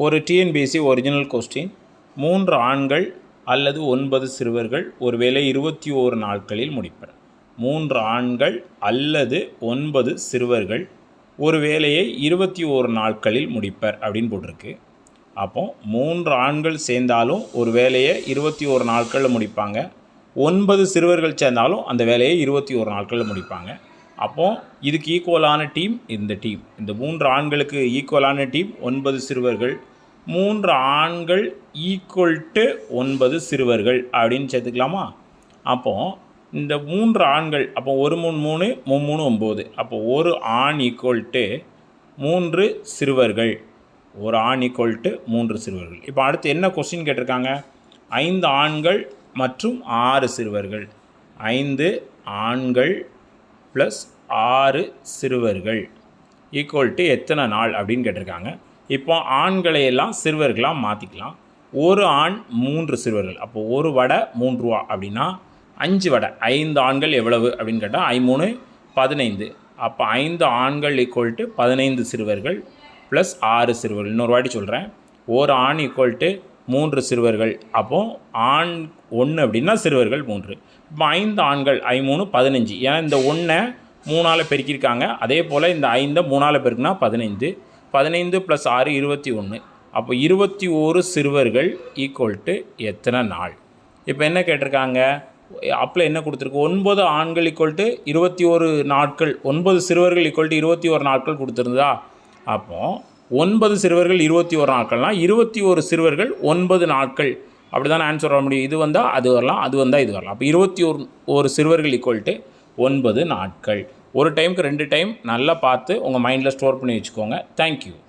ஒரு TNPSC original question 3 ஆண்கள் அல்லது 9 சிறுவர்கள் ஒருவேளை 21 நாட்களில் முடிப்பர். 3 ஆண்கள் அல்லது 9 சிறுவர்கள் ஒரு வேலையை 21 நாட்களில் முடிப்பர் அப்படின்னு போட்டிருக்கு. அப்போ 3 ஆண்கள் சேர்ந்தாலும் ஒரு வேலையை 21 நாட்களில் முடிப்பாங்க. 9 சிறுவர்கள் சேர்ந்தாலும் அந்த வேலையை 21 நாட்களில் முடிப்பாங்க. அப்போது இதுக்கு ஈக்குவலான டீம் இந்த 3 ஆண்களுக்கு ஈக்குவலான டீம் 9 சிறுவர்கள். 3 ஆண்கள் ஈக்குவல் டு 9 சிறுவர்கள் அப்படின்னு சேர்த்துக்கலாமா? அப்போது இந்த 3 ஆண்கள், அப்போ 1 3 3 3 9. அப்போ ஒரு ஆண் ஈக்குவல் டு 3 சிறுவர்கள். ஒரு ஆண் ஈக்குவல் டு 3 சிறுவர்கள். இப்போ அடுத்து என்ன கொஸ்டின் கேட்டிருக்காங்க? 5 ஆண்கள் மற்றும் 6 சிறுவர்கள். 5 ஆண்கள் ப்ளஸ் 6 சிறுவர்கள் ஈக்குவல் டு எத்தனை நாள் அப்படின்னு கேட்டிருக்காங்க. இப்போ ஆண்களையெல்லாம் சிறுவர்களாக மாற்றிக்கலாம். ஒரு ஆண் 3 சிறுவர்கள். அப்போ ஒரு வடை 3 ரூபா அப்படின்னா 5 வடை. 5 ஆண்கள் எவ்வளவு அப்படின்னு கேட்டால் 5 3 15. அப்போ 5 ஆண்கள் ஈக்குவல் டு 15 சிறுவர்கள் ப்ளஸ் 6 சிறுவர்கள். இன்னொரு வாட்டி சொல்கிறேன். ஒரு ஆண் ஈக்குவல் டு 3 சிறுவர்கள். அப்போது ஆண் 1 அப்படின்னா சிறுவர்கள் 3. இப்போ 5 ஆண்கள் 5 3 15. ஏன்னா இந்த 1 3ஆல் பெருக்கியிருக்காங்க. அதே போல் இந்த 5 3ஆல் பெருக்குனா 15. 15 + 6 21. அப்போ 21 சிறுவர்கள் ஈக்குவல் டு எத்தனை நாள்? இப்போ என்ன கேட்டிருக்காங்க? அப்பில் என்ன கொடுத்துருக்கு? 9 ஆண்கள் ஈக்குவல் டு 21 நாட்கள், 9 சிறுவர்கள் ஈக்குவல் டு 21 நாட்கள் கொடுத்துருந்தா? அப்போது 9 சிறுவர்கள் 21 நாட்கள்னால் 21 சிறுவர்கள் 9 நாட்கள் அப்படி தானே ஆன்சர் வர முடியும். இது வந்தால் அது வரலாம், அது வந்தால் இது வரலாம். அப்போ 21 சிறுவர்கள் ஈக்குவல் டு 9 நாட்கள். ஒரு டைமுக்கு 2 டைம் நல்லா பார்த்து உங்கள் மைண்டில் ஸ்டோர் பண்ணி வச்சுக்கோங்க. தேங்க்யூ.